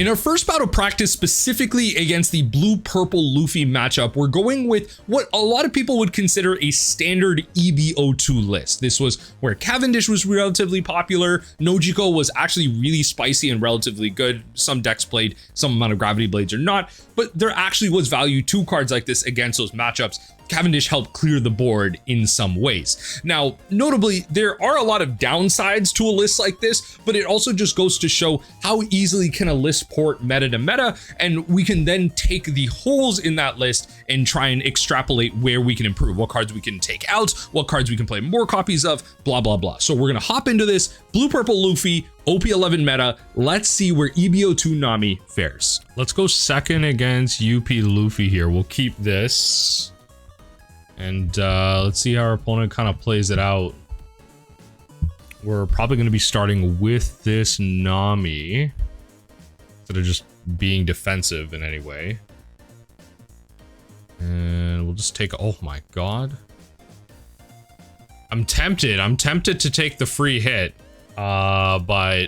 In our first bout of practice, specifically against the blue-purple Luffy matchup, we're going with what a lot of people would consider a standard EBO2 list. This was where Cavendish was relatively popular, Nojiko was actually really spicy and relatively good. Some decks played some amount of Gravity Blades or not, but there actually was value to cards like this against those matchups. Cavendish helped clear the board in some ways. Now, notably, there are a lot of downsides to a list like this, but it also just goes to show how easily can a list port meta to meta, and we can then take the holes in that list and try and extrapolate where we can improve, what cards we can take out, what cards we can play more copies of, blah, blah, blah. So we're gonna hop into this blue-purple Luffy, OP11 meta. Let's see where EBO2 Nami fares. Let's go second against UP Luffy here. We'll keep this. And let's see how our opponent kind of plays it out. We're probably going to be starting with this Nami instead of just being defensive in any way. And we'll just take, oh my god. I'm tempted to take the free hit. But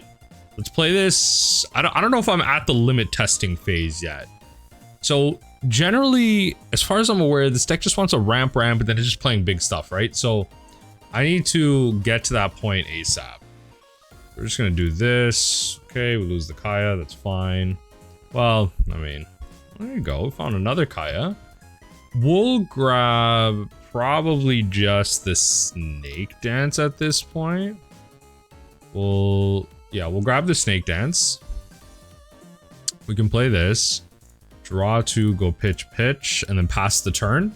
let's play this. I don't know if I'm at the limit testing phase yet. So generally, as far as I'm aware, this deck just wants a ramp, and then it's just playing big stuff, right? So I need to get to that point ASAP. We're just gonna do this. Okay, we lose the Kaya, that's fine. Well, I mean, there you go, we found another Kaya. We'll grab probably just the Snake Dance at this point. We'll grab the Snake Dance. We can play this. Draw 2, go pitch, and then pass the turn.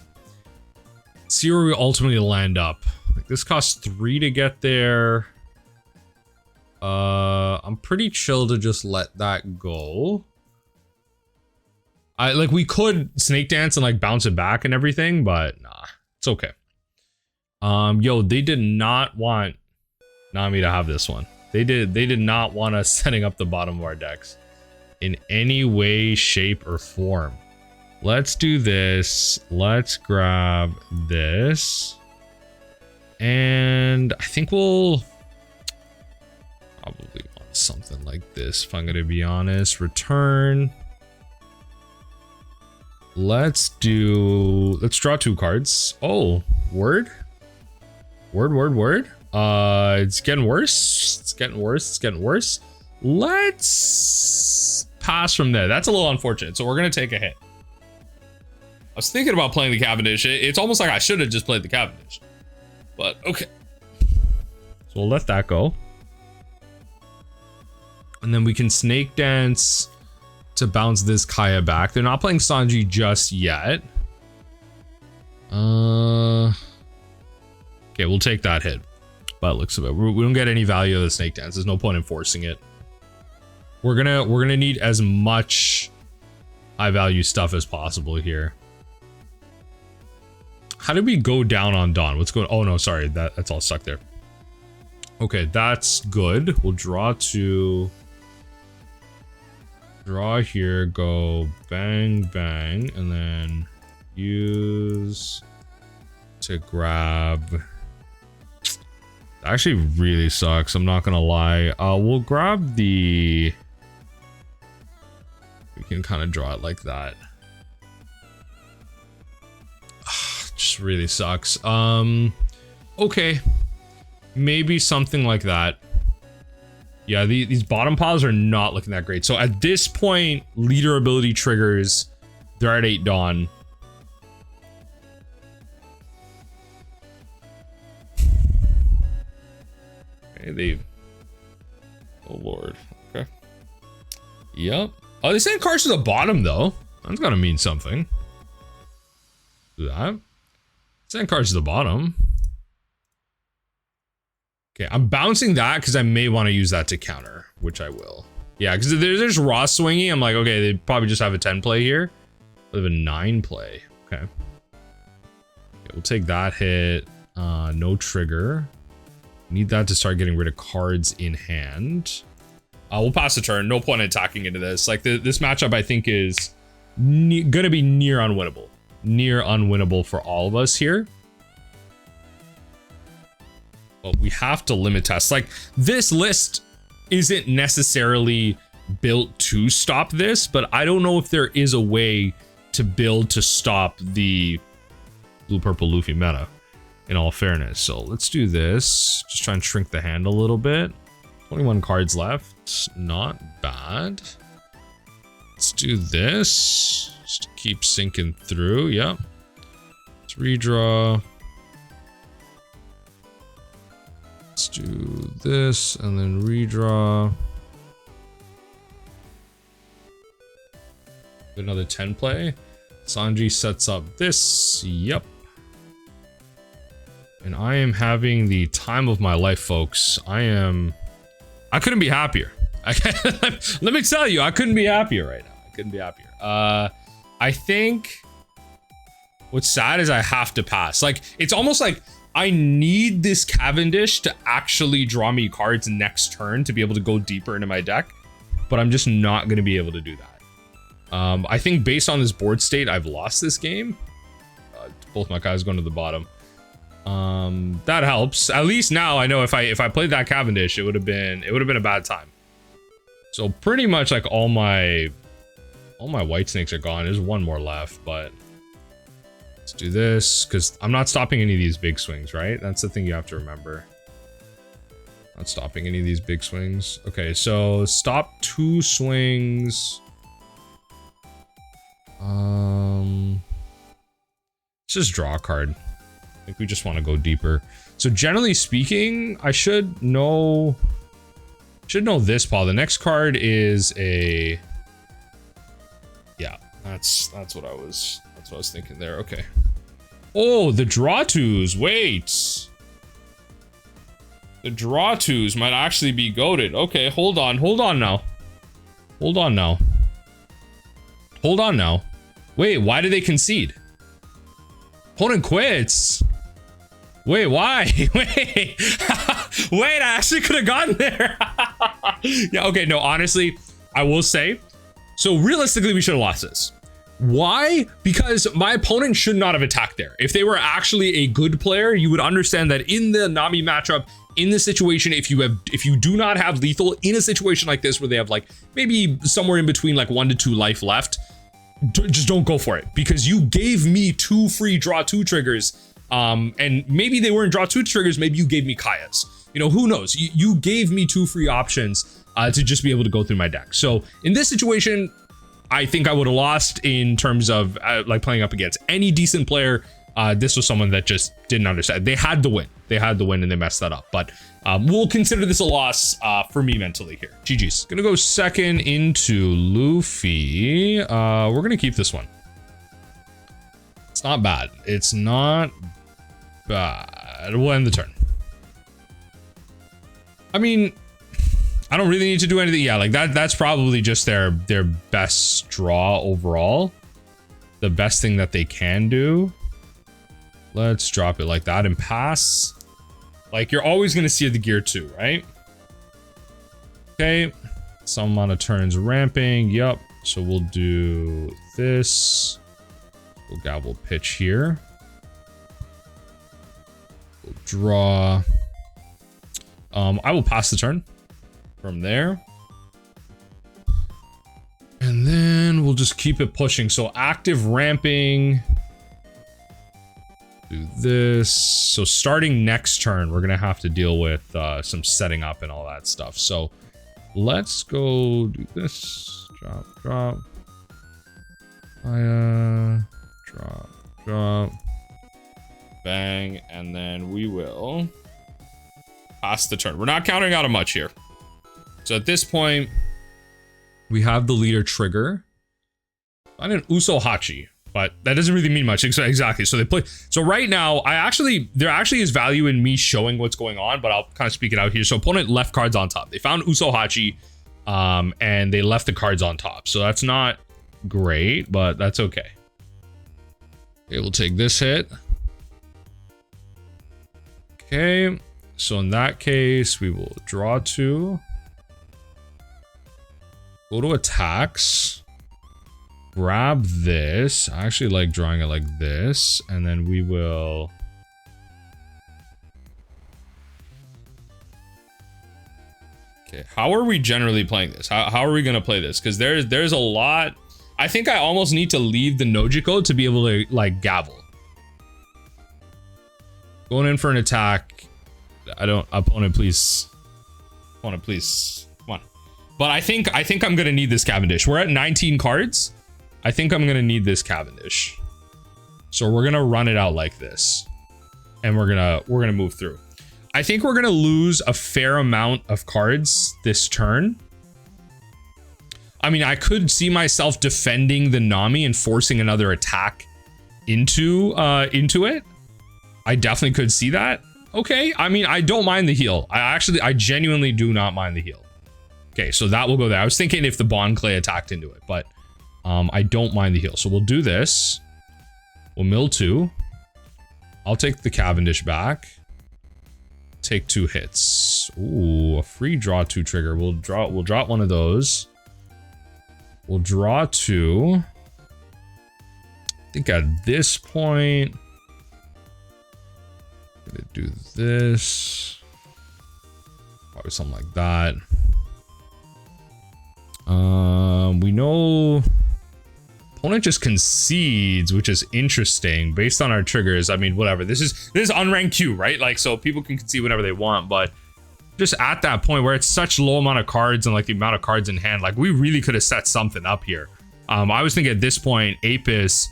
See where we ultimately land up. Like, this costs 3 to get there. I'm pretty chill to just let that go. We could Snake Dance and like bounce it back and everything, but nah, it's okay. Yo, they did not want Nami to have this one. They did not want us setting up the bottom of our decks in any way, shape, or form. Let's do this. Let's grab this. And I think we'll probably want something like this, if I'm gonna be honest. Return. Let's draw 2 cards. Oh, word? Word. It's getting worse. It's getting worse. Let's pass from there. That's a little unfortunate. So we're going to take a hit. I was thinking about playing the Cavendish. It's almost like I should have just played the Cavendish. But okay. So we'll let that go. And then we can Snake Dance to bounce this Kaya back. They're not playing Sanji just yet. Okay, we'll take that hit. By the looks of it. We don't get any value of the Snake Dance. There's no point in forcing it. We're gonna need as much high value stuff as possible here. How did we go down on Dawn? What's going? Oh no, sorry, that's all stuck there. Okay, that's good. We'll draw 2. Draw here, go bang, bang, and then use to grab. Actually really sucks, I'm not gonna lie. We'll grab the... We can kind of draw it like that. Just really sucks. Okay. Maybe something like that. Yeah, these bottom piles are not looking that great. So at this point, leader ability triggers. They're at 8 Dawn. Oh lord. Okay. Yep. Oh, they sent cards to the bottom though. That's gotta mean something. Do that. Send cards to the bottom. Okay, I'm bouncing that because I may want to use that to counter, which I will. Yeah, because there's raw swingy. I'm like, okay, they probably just have a 10 play here. They have a 9 play. Okay. We'll take that hit. No trigger. Need that to start getting rid of cards in hand. We'll pass the turn. No point in attacking into this. Like this matchup, I think is gonna be near unwinnable. Near unwinnable for all of us here. But we have to limit test. Like this list isn't necessarily built to stop this, but I don't know if there is a way to build to stop the blue purple Luffy meta, in all fairness. So let's do this. Just try and shrink the hand a little bit. 21 cards left. Not bad. Let's do this. Just to keep sinking through. Yep. Let's redraw. Let's do this and then redraw. Another 10 play. Sanji sets up this. Yep. And I am having the time of my life, folks. I couldn't be happier. Let me tell you, I couldn't be happier right now. I couldn't be happier. I think what's sad is I have to pass. Like, it's almost like I need this Cavendish to actually draw me cards next turn to be able to go deeper into my deck, but I'm just not going to be able to do that. I think based on this board state, I've lost this game. Both my guys going to the bottom. That helps. At least now I know if I played that Cavendish, it would have been a bad time. So pretty much like all my white snakes are gone. There's one more left, but let's do this because I'm not stopping any of these big swings, right? That's the thing you have to remember. Not stopping any of these big swings. Okay, so stop 2 swings. Let's just draw a card. I think we just want to go deeper. So generally speaking, I should know this, Paul. The next card is a, yeah, that's what I was thinking there. Okay. Oh, the draw twos. Wait. The draw twos might actually be goated. Okay, hold on now. Hold on now. Wait, why did they concede? Opponent quits. Wait, why? Wait. Wait, I actually could have gotten there. Yeah, okay, no, honestly, I will say, so realistically, we should have lost this. Why? Because my opponent should not have attacked there. If they were actually a good player, you would understand that in the Nami matchup, in this situation, if you do not have lethal in a situation like this where they have like maybe somewhere in between like 1 to 2 life left, just don't go for it, because you gave me 2 free draw 2 triggers. And maybe they weren't draw 2 triggers, maybe you gave me Kaya's. You know, who knows? You gave me 2 free options to just be able to go through my deck. So in this situation, I think I would have lost in terms of like playing up against any decent player. This was someone that just didn't understand. They had to win. They had to win and they messed that up. But we'll consider this a loss for me mentally here. GG's. Gonna go second into Luffy. We're gonna keep this one. It's not bad. It's not bad. We'll end the turn. I mean, I don't really need to do anything. Yeah, like that's probably just their best draw overall. The best thing that they can do. Let's drop it like that and pass. Like, you're always going to see the gear 2, right? Okay. Some amount of turns ramping. Yep. So we'll do this. We'll gavel pitch here. We'll draw. I will pass the turn from there. And then we'll just keep it pushing. So active ramping. Do this. So starting next turn, we're gonna have to deal with some setting up and all that stuff. So let's go do this. Drop. Drop. Bang, and then we will pass the turn. We're not counting out a much here. So at this point, we have the leader trigger. Find an Usohachi. But that doesn't really mean much. Exactly. So they play. So right now, there actually is value in me showing what's going on, but I'll kind of speak it out here. So opponent left cards on top. They found Usohachi, and they left the cards on top. So that's not great, but that's okay. Okay, we'll take this hit. Okay. So in that case, we will draw 2. Go to attacks. Grab this. I actually like drawing it like this, and then we will Okay, how are we generally playing this? How are we gonna play this? Because there's a lot. I think I almost need to leave the Nojiko to be able to like gavel. Going in for an attack. Opponent, please. Opponent, please. Come on. But I think I'm gonna need this Cavendish. We're at 19 cards. I think I'm gonna need this Cavendish. So we're gonna run it out like this, and we're gonna move through. I think we're gonna lose a fair amount of cards this turn. I mean, I could see myself defending the Nami and forcing another attack into it. I definitely could see that. Okay, I mean, I don't mind the heal. I genuinely do not mind the heal. Okay, so that will go there. I was thinking if the Bond Clay attacked into it, but I don't mind the heal. So we'll do this. We'll mill 2. I'll take the Cavendish back. Take 2 hits. Ooh, a free draw 2 trigger. We'll drop one of those. We'll draw 2. I think at this point, I'm gonna do this. Probably something like that. We know opponent just concedes, which is interesting based on our triggers. I mean, whatever. This is unranked queue, right? Like, so people can concede whenever they want, but just at that point where it's such low amount of cards and like the amount of cards in hand, like we really could have set something up here. I was thinking at this point, Apis,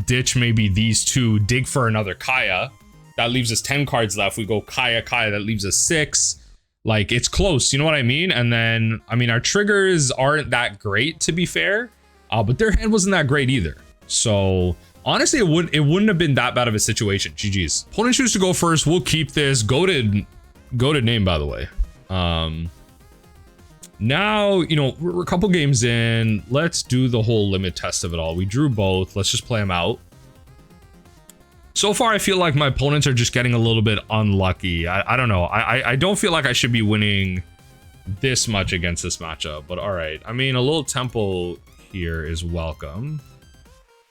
ditch maybe these two, dig for another Kaya. That leaves us 10 cards left. We go Kaya, that leaves us 6. Like, it's close, you know what I mean? And then, I mean, our triggers aren't that great, to be fair, but their hand wasn't that great either. So honestly, it wouldn't have been that bad of a situation. GG's. Opponent chooses to go first. We'll keep this. Goated name, by the way. Now, you know, we're a couple games in. Let's do the whole limit test of it all. We drew both. Let's just play them out. So far, I feel like my opponents are just getting a little bit unlucky. I don't know. I don't feel like I should be winning this much against this matchup, but all right. I mean, a little tempo here is welcome.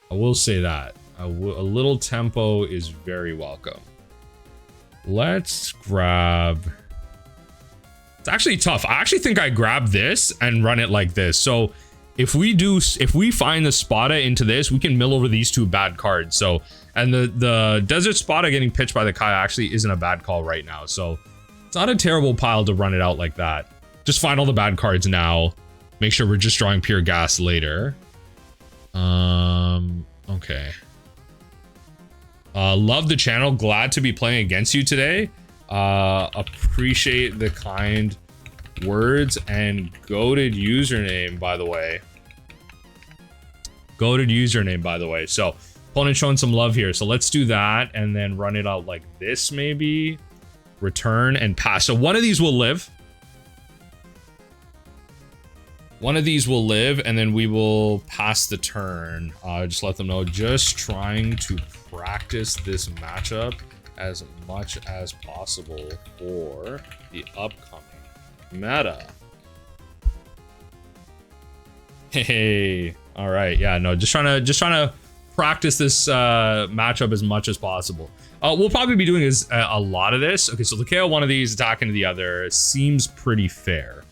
I will say that. A little tempo is very welcome. Let's grab... It's actually tough. I actually think I grab this and run it like this. So if we find the Spada into this, we can mill over these 2 bad cards. So, and the Desert Spada getting pitched by the Kaya actually isn't a bad call right now. So it's not a terrible pile to run it out like that. Just find all the bad cards now. Make sure we're just drawing pure gas later. Okay. Love the channel. Glad to be playing against you today. Appreciate the kind words and goated username, by the way. Goated username, by the way. So opponent showing some love here. So let's do that and then run it out like this, maybe. Return and pass. So one of these will live. One of these will live, and then we will pass the turn. Just let them know. Just trying to practice this matchup as much as possible for the upcoming meta. Hey, all right, yeah, no, just trying to practice this matchup as much as possible. We'll probably be doing is a lot of this. Okay, so the KO one of these, attacking the other seems pretty fair.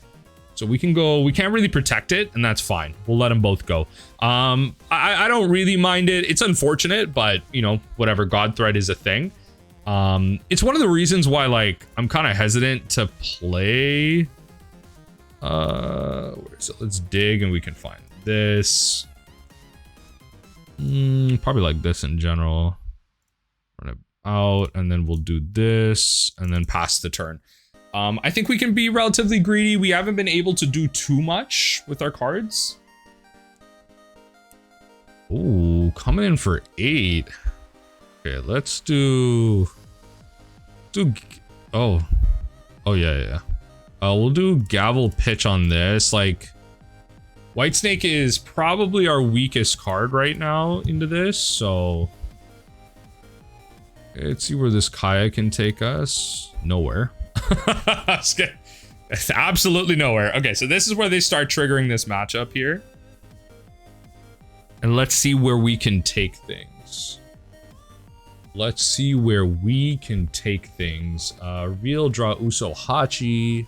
So we can go, we can't really protect it, and that's fine. We'll let them both go. I don't really mind it. It's unfortunate, but you know, whatever, God Thread is a thing. It's one of the reasons why, like, I'm kind of hesitant to play. So let's dig and we can find this. Probably like this in general. Run it out, and then we'll do this, and then pass the turn. I think we can be relatively greedy. We haven't been able to do too much with our cards. Ooh, coming in for 8. Okay, let's do oh yeah. We'll do gavel pitch on this. Like, Whitesnake is probably our weakest card right now into this, so let's see where this Kaya can take us. Nowhere. It's absolutely nowhere. Okay, so this is where they start triggering this matchup here. And let's see where we can take things. Let's see where we can take things. Real draw Uso Hachi.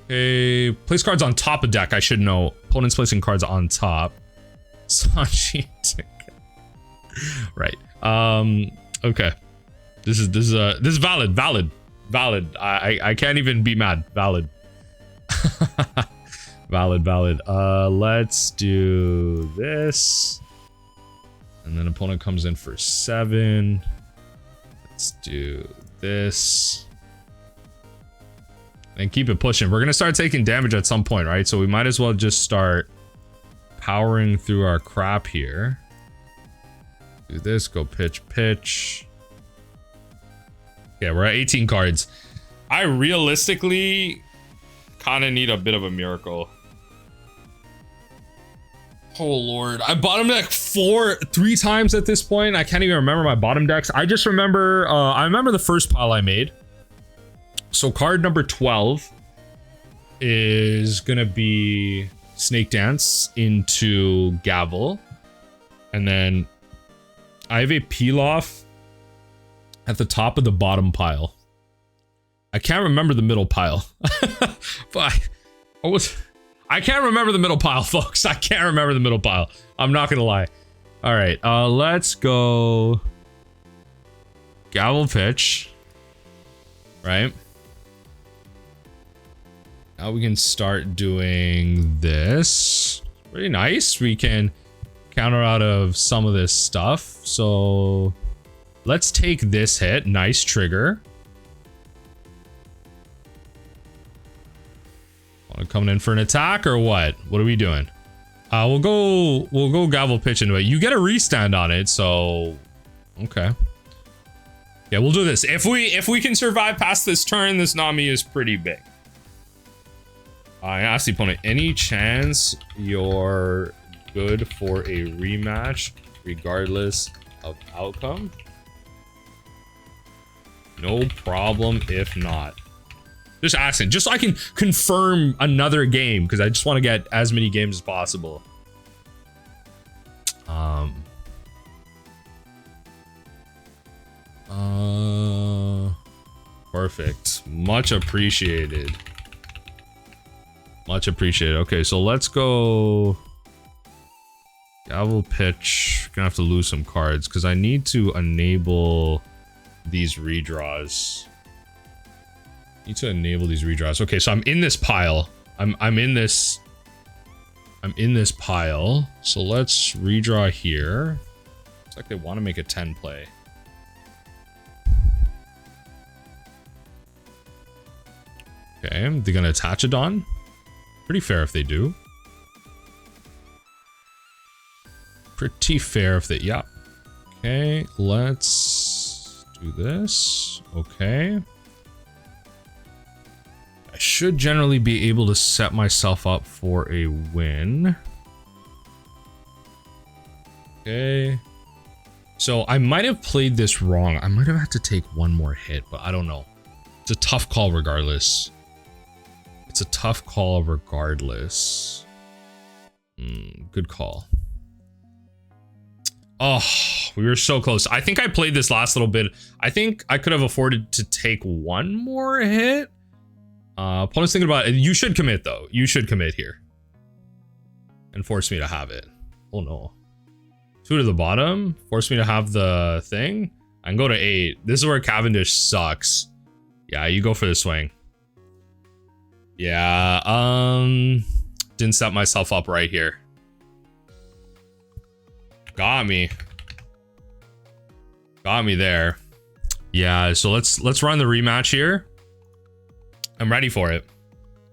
Okay, place cards on top of deck. I should know. Opponents placing cards on top. Sanji. Right. Okay. This is valid. I can't even be mad. Valid. Valid. Let's do this. And then opponent comes in for 7. Let's do this. And keep it pushing. We're gonna start taking damage at some point, right? So we might as well just start powering through our crap here. Do this, go pitch. Yeah, we're at 18 cards. I realistically kind of need a bit of a miracle. Oh lord, I bottom deck 3 times at this point. I can't even remember my bottom decks. I just remember, I remember the first pile I made. So card number 12 is gonna be Snake Dance into Gavel. And then I have a peel off at the top of the bottom pile. I can't remember the middle pile. But I can't remember the middle pile, folks. I can't remember the middle pile. I'm not gonna lie. All right, let's go Gavel pitch. Right? Now we can start doing this. Pretty nice. We can counter out of some of this stuff. So let's take this hit. Nice trigger. Coming in for an attack or what? What are we doing? We'll go Gavel pitch into it. You get a restand on it, so okay. Yeah, we'll do this. If we can survive past this turn, this Nami is pretty big. I asked the opponent, any chance you're good for a rematch regardless of outcome? No problem if not. Just asking, just so I can confirm another game, because I just want to get as many games as possible. Perfect. Much appreciated. Much appreciated. Okay, so let's go Gavel pitch. Gonna have to lose some cards because I need to enable these redraws. Okay, so I'm in this pile. I'm in this pile. So let's redraw here. Looks like they want to make a 10 play. Okay, they're gonna attach a Dawn. Pretty fair if they do. Pretty fair if they, yeah. Okay, let's do this. Okay. I should generally be able to set myself up for a win. Okay. So I might have played this wrong. I might have had to take one more hit, but I don't know. It's a tough call regardless. Good call. Oh, we were so close. I think I played this last little bit. I think I could have afforded to take one more hit. Opponent's thinking about it. You should commit though. You should commit here. And force me to have it. Oh no. 2 to the bottom. Force me to have the thing. I can go to 8. This is where Cavendish sucks. Yeah, you go for the swing. Yeah, didn't set myself up right here. Got me there. Yeah, so let's run the rematch here. I'm ready for it.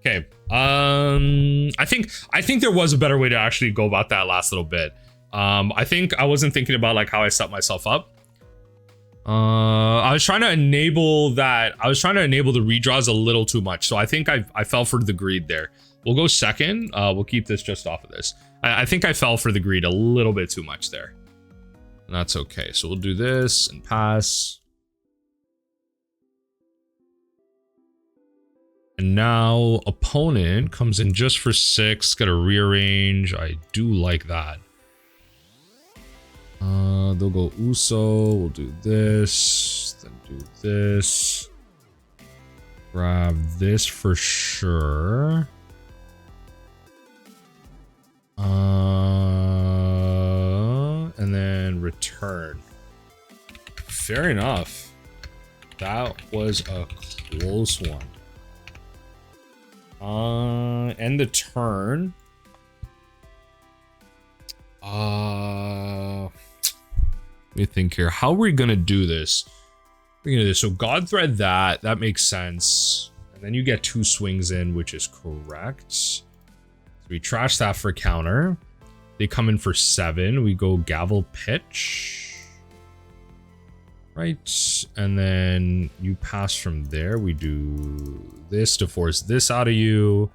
Okay. I think there was a better way to actually go about that last little bit. I think I wasn't thinking about like how I set myself up. I was trying to enable that. I was trying to enable the redraws a little too much. So I think I fell for the greed there. We'll go second. We'll keep this just off of this. I think I fell for the greed a little bit too much there. And that's okay. So we'll do this and pass. And now opponent comes in just for 6. Got to rearrange. I do like that. They'll go Uso. We'll do this. Then do this. Grab this for sure. And then return. Fair enough. That was a close one. End the turn. Let me think here. How are we gonna do this? We're gonna do this. So God Thread that makes sense. And then you get 2 swings in, which is correct. So we trash that for counter. They come in for 7. We go Gavel Pitch. Right. And then you pass from there. We do this to force this out of you.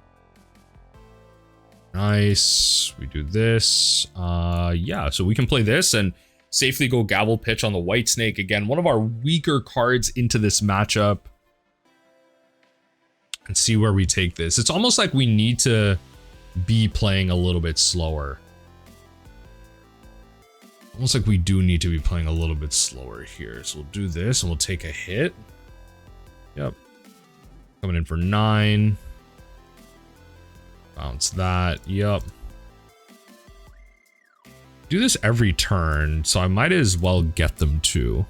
Nice. We do this. Yeah, so we can play this and safely go Gavel Pitch on the White Snake. Again, one of our weaker cards into this matchup. And see where we take this. It's almost like we need to be playing a little bit slower. Almost like we do need to be playing a little bit slower here. So we'll do this and we'll take a hit. Yep. Coming in for 9. Bounce that. Yep. Do this every turn, so I might as well get them too.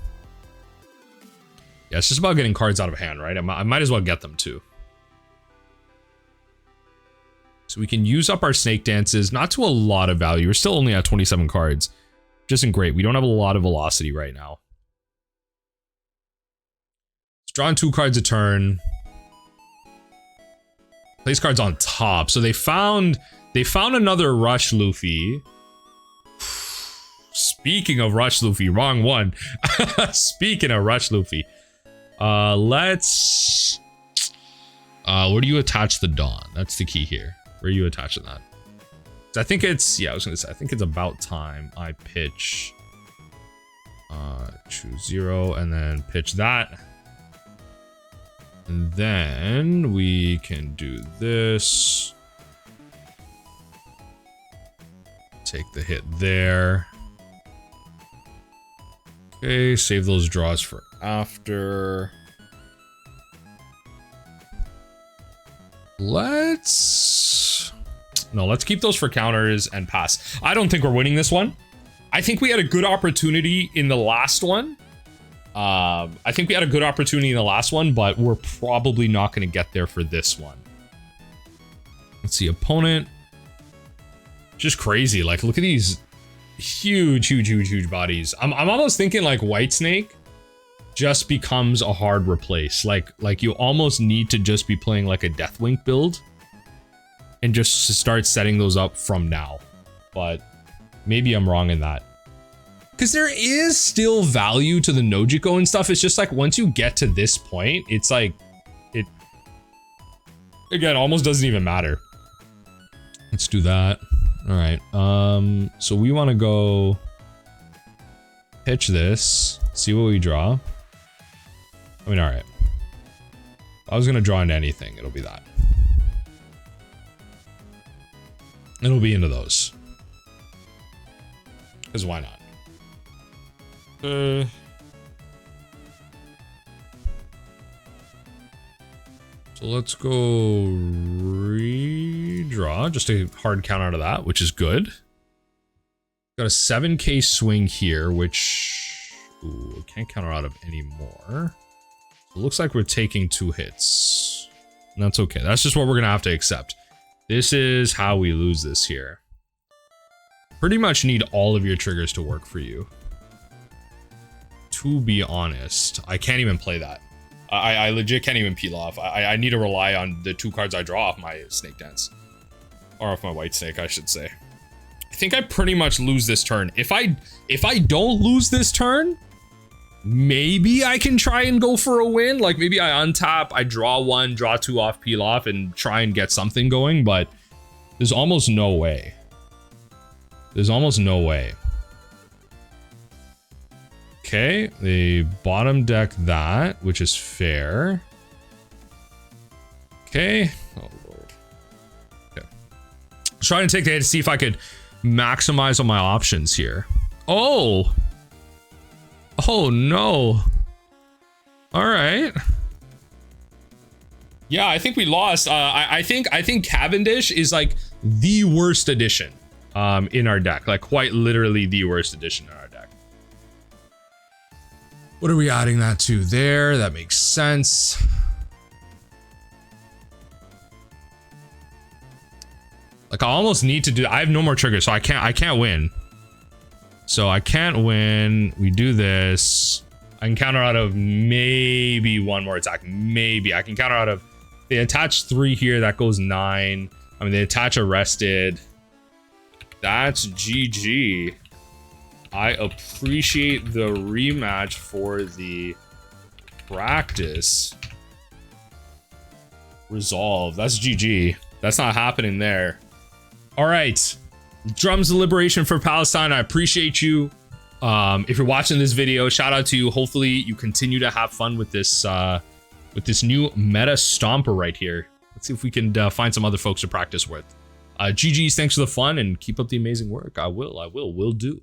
Yeah, it's just about getting cards out of hand, right? I might as well get them too. So we can use up our Snake Dances, not to a lot of value. We're still only at 27 cards. Which isn't great. We don't have a lot of velocity right now. It's drawing 2 cards a turn. Place cards on top. So they found another Rush Luffy. Speaking of Rush Luffy, wrong one. Speaking of Rush Luffy. Let's where do you attach the Dawn? That's the key here. Where are you attaching that? I think it's, yeah, I was gonna say, I think it's about time I pitch, choose 0 and then pitch that. And then we can do this. Take the hit there. Okay, save those draws for after. Let's keep those for counters and pass. I don't think we're winning this one. I think we had a good opportunity in the last one. But we're probably not going to get there for this one. Let's see, opponent. Just crazy. Like, look at these huge bodies. I'm almost thinking like White Snake just becomes a hard replace. Like you almost need to just be playing like a Deathwink build. And just start setting those up from now. But maybe I'm wrong in that. Because there is still value to the Nojiko and stuff. It's just like once you get to this point, it's like it again almost doesn't even matter. Let's do that. All right. So we want to go pitch this, see what we draw. I mean, all right. If I was gonna draw into anything, it'll be that. It'll be into those. Because why not? So let's go redraw. Just a hard count out of that, which is good. Got a 7k swing here, which... Ooh, can't counter out of anymore. So it looks like we're taking 2 hits. And that's okay. That's just what we're going to have to accept. This is how we lose this here. Pretty much need all of your triggers to work for you. To be honest, I can't even play that. I legit can't even peel off. I need to rely on the 2 cards I draw off my Snake Dance. Or off my White Snake, I should say. I think I pretty much lose this turn. If I don't lose this turn, maybe I can try and go for a win. Like maybe I untap, I draw 1, draw 2 off, peel off, and try and get something going, but there's almost no way. There's almost no way. Okay, they bottom deck that, which is fair. Okay. Oh lord. Okay. Trying to take the hit to see if I could maximize on my options here. Oh! Oh no. All right. Yeah, I think we lost. I think Cavendish is like the worst addition in our deck, like quite literally the worst addition in our deck. What are we adding that to there? That makes sense. Like I almost need to do, I have no more triggers, so I can't win. So I can't win. We do this. I can counter out of maybe one more attack. Maybe I can counter out of, they attach 3 here, that goes 9. I mean, they attach arrested. That's GG. I appreciate the rematch for the practice. Resolve. That's GG. That's not happening there. All right. Drums of Liberation for Palestine. I appreciate you. If you're watching this video, shout out to you. Hopefully you continue to have fun with this new meta stomper right here. Let's see if we can find some other folks to practice with. GG's, thanks for the fun and keep up the amazing work. Will do.